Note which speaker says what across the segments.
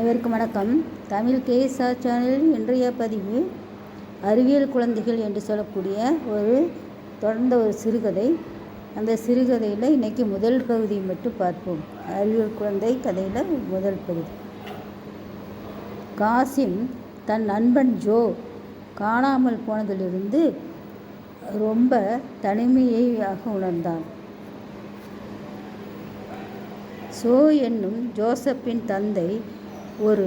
Speaker 1: அனைவருக்கும் வணக்கம். தமிழ் கேஎஸ்ஆர் சேனலில் இன்றைய பதிவு அறிவியல் குழந்தைகள் என்று சொல்லக்கூடிய தொடர்ந்த ஒரு சிறுகதை. அந்த சிறுகதையில் இன்றைக்கி முதல் பகுதியை மட்டும் பார்ப்போம். அறிவியல் குழந்தை கதையில் முதல் பகுதி. காசிம் தன் நண்பன் ஜோ காணாமல் போனதிலிருந்து ரொம்ப தனிமையாக உணர்ந்தான். சோ என்னும் ஜோசப்பின் தந்தை ஒரு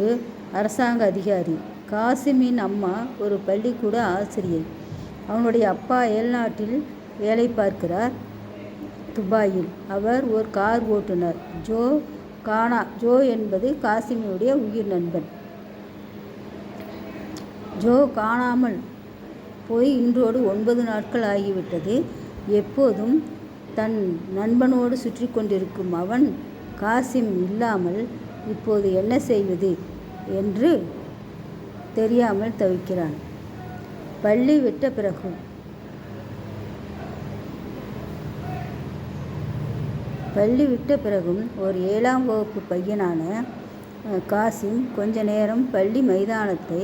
Speaker 1: அரசாங்க அதிகாரி. காசிமின் அம்மா ஒரு பள்ளிக்கூட ஆசிரியை. அவனுடைய அப்பா அயல்நாட்டில் வேலை பார்க்கிறார், துபாயில். அவர் ஒரு கார் ஓட்டுநர். ஜோ என்பது காசிமினுடைய உயிர் நண்பன். ஜோ காணாமல் போய் இன்றோடு 9 நாட்கள் ஆகிவிட்டது. எப்போதும் தன் நண்பனோடு சுற்றி கொண்டிருக்கும் அவன் காசிம் இல்லாமல் இப்போது என்ன செய்வது என்று தெரியாமல் தவிக்கிறான். பள்ளி விட்ட பிறகும் ஒரு 7ஆம் வகுப்பு பையனான காசிம் கொஞ்ச நேரம் பள்ளி மைதானத்தை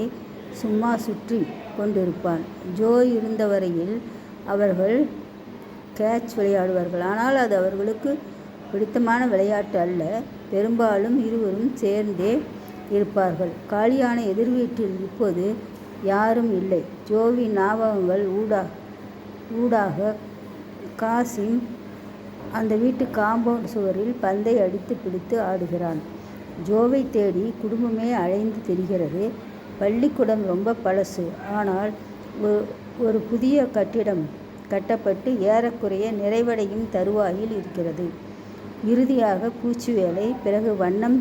Speaker 1: சும்மா சுற்றி கொண்டிருப்பான். ஜோ இருந்த வரையில் அவர்கள் கேட்ச் விளையாடுவார்கள். ஆனால் அது அவர்களுக்கு பிடித்தமான விளையாட்டு அல்ல. பெரும்பாலும் இருவரும் சேர்ந்தே இருப்பார்கள். காலியான எதிர் வீட்டில் இப்போது யாரும் இல்லை. ஜோவின் ஞாபகங்கள் ஊடாக காசிம் அந்த வீட்டு காம்பவுண்ட் சுவரில் பந்தை அடித்து பிடித்து ஆடுகிறான். ஜோவை தேடி குடும்பமே அலைந்து திரிகிறது. பள்ளிக்கூடம் ரொம்ப பழசு. ஆனால் ஒரு புதிய கட்டிடம் கட்டப்பட்டு ஏறக்குறைய நிறைவடையும் தருவாயில் இருக்கிறது. இறுதியாக பூச்சி வேலை, பிறகு வண்ணம்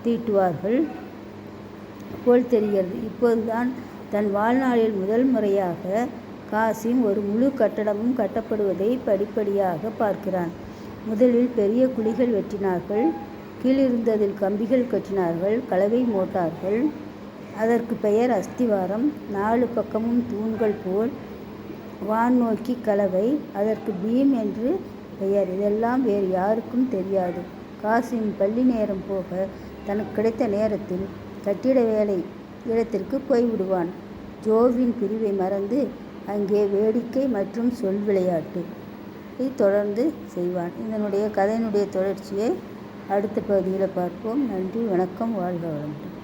Speaker 1: தீட்டுவார்கள் போல் தெரிகிறது. இப்போதுதான் தன் வாழ்நாளில் முதல் முறையாக காசிம் ஒரு முழு கட்டடமும் கட்டப்படுவதை படிப்படியாக பார்க்கிறான். முதலில் பெரிய குழிகள் வெட்டினார்கள். கீழிருந்ததில் கம்பிகள் கட்டினார்கள். கலவை மோட்டார்கள். அதற்கு பெயர் அஸ்திவாரம். 4 பக்கமும் தூண்கள் போல் வான் நோக்கி கலவை. அதற்கு பீம் என்று பெயர். இதெல்லாம் வேறு யாருக்கும் தெரியாது. காசிம் பள்ளி நேரம் போக தனக்கு கிடைத்த நேரத்தில் கட்டிட வேலை இடத்திற்கு போய்விடுவான். ஜோவின் பிரிவை மறந்து அங்கே வேடிக்கை மற்றும் சொல் விளையாட்டு தொடர்ந்து செய்வான். இதனுடைய கதையினுடைய தொடர்ச்சியை அடுத்த பகுதியில் பார்ப்போம். நன்றி, வணக்கம், வாழ்க வளமுடன்.